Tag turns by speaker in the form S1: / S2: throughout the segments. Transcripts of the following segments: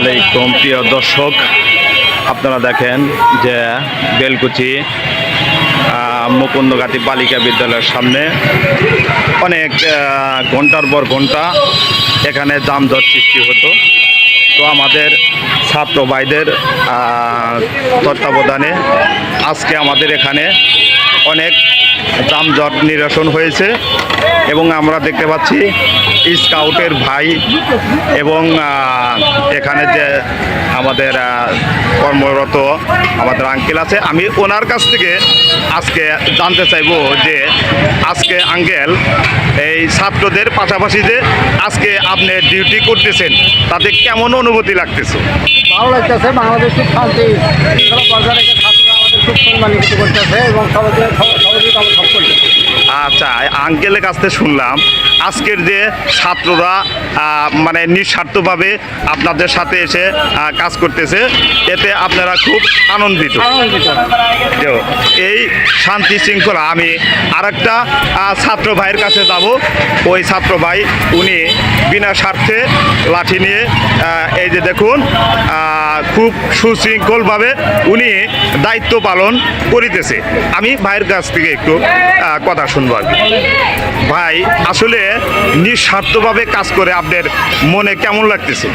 S1: আলাইকুম প্রিয় দর্শক, আপনারা দেখেন যে বেলকুচি মুকুন্দঘাটি বালিকা বিদ্যালয়ের সামনে অনেক ঘন্টার পর ঘন্টা এখানে যানজট সৃষ্টি হতো। তো আমাদের ছাত্র ভাইদের তত্ত্বাবধানে আজকে আমাদের এখানে অনেক যানজট নিরসন হয়েছে এবং আমরা দেখতে পাচ্ছি স্কাউটের ভাই এবং এখানে যে আমাদের কর্মরত আমাদের আঙ্কেল আছে, আমি ওনার কাছ থেকে আজকে জানতে চাইব যে আজকে আঙ্কেল এই ছাত্রদের পাশাপাশি যে আজকে আপনি ডিউটি করতেছেন তাতে কেমন অনুভূতি লাগতেছে?
S2: ভালো লাগতেছে। বাংলাদেশ খুব শান্তি বজায় রেখে ছাত্ররা আমাদের খুব সম্মানিত করতেছে এবং সহযোগিতা সব করতেছে।
S1: আচ্ছা, আঙ্কেলের কাছ থেকে শুনলাম আজকের যে ছাত্ররা মানে নিঃস্বার্থভাবে আপনাদের সাথে এসে কাজ করতেছে, এতে আপনারা খুব আনন্দিত। এই শান্তি শৃঙ্খলা আমি আরেকটা ছাত্র ভাইয়ের কাছে যাব। ওই ছাত্র ভাই উনি বিনা স্বার্থে লাঠি নিয়ে এই যে দেখুন খুব সুশৃঙ্খলভাবে উনি দায়িত্ব পালন করিতেছে। আমি ভাইয়ের কাছ থেকে একটু কথা শুনবো। ভাই, আসলে নিঃস্বার্থভাবে কাজ করে আপনাদের মনে কেমন লাগতেছে?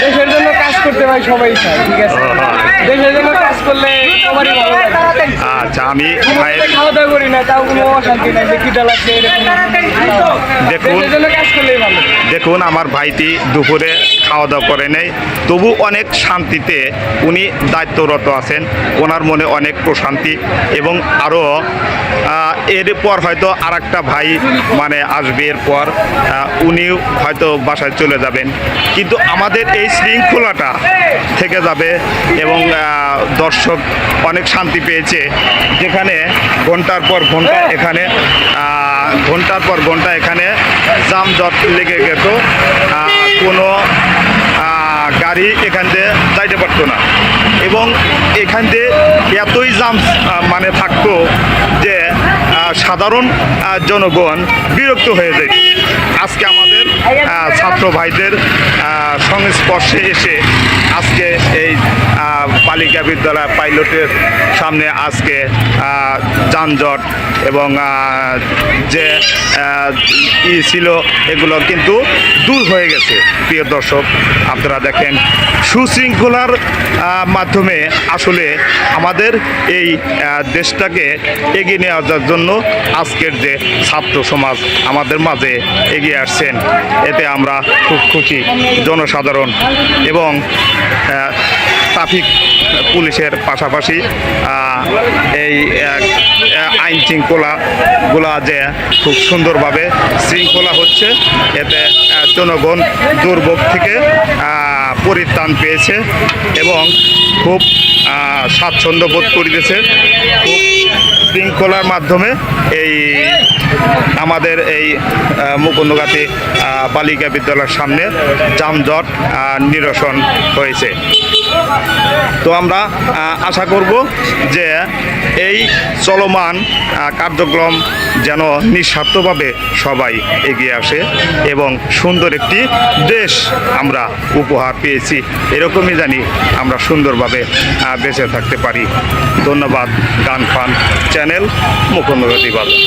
S2: দেশের জন্য কাজ করতে ভাই সবাই চায়, ঠিক আছে? দেশের জন্য কাজ করলে সবারই ভালো লাগে।
S1: আচ্ছা, আমি
S2: খাওয়া দাওয়া করি না, তাও কোনো অশান্তি নাই যে কিটা লাগছে।
S1: দেখুন
S2: কাজ করলেই ভালো।
S1: দেখুন আমার ভাইটি দুপুরে খাওয়া দাওয়া করে নেই, তবু অনেক শান্তিতে উনি দায়িত্বরত আছেন। ওনার মনে অনেক প্রশান্তি এবং আরও এরপর হয়তো আর একটা ভাই মানে আসবে, এরপর উনিও হয়তো বাসায় চলে যাবেন, কিন্তু আমাদের এই শৃঙ্খলাটা থেকে যাবে এবং দর্শক অনেক শান্তি পেয়েছে। যেখানে ঘন্টার পর ঘন্টা এখানে যানজট লেগে যেত, কোনো গাড়ি এখান দিয়ে যাইতে পারতো না এবং এখান দিয়ে এতই জাম মানে থাকতো যে সাধারণ জনগণ বিরক্ত হয়ে যায়। আজকে আমাদের ছাত্র ভাইদের সংস্পর্শে এসে আজকে এই বালিকা বিদ্যালয় পাইলটের সামনে আজকে যানজট এবং যে ছিল এগুলো কিন্তু দূর হয়ে গেছে। প্রিয় দর্শক, আপনারা দেখেন সুশৃঙ্খলার মাধ্যমে আসলে আমাদের এই দেশটাকে এগিয়ে নেওয়ার জন্য আজকের যে ছাত্র সমাজ আমাদের মাঝে এগিয়ে আসছেন, এতে আমরা খুব খুশি। জনসাধারণ এবং ট্রাফিক পুলিশের পাশাপাশি এই আইন শৃঙ্খলাগুলা যে খুব সুন্দরভাবে শৃঙ্খলা হচ্ছে, এতে জনগণ দুর্ভোগ থেকে পরিত্রাণ পেয়েছে এবং খুব স্বাচ্ছন্দ্য বোধ করিতেছে। খুব শৃঙ্খলার মাধ্যমে এই আমাদের এই মুকুন্দঘাটি বালিকা বিদ্যালয়ের সামনে যানজট নিরসন হয়েছে। তো আমরা আশা করব যে এই চলমান কার্যক্রম যেন নিঃস্বার্থভাবে সবাই এগিয়ে আসে এবং সুন্দর একটি দেশ আমরা উপহার পেয়েছি, এরকমই জানি আমরা সুন্দরভাবে বেঁচে থাকতে পারি। ধন্যবাদ। গান ফান চ্যানেল, মুকুন্দঘাটি বাজার।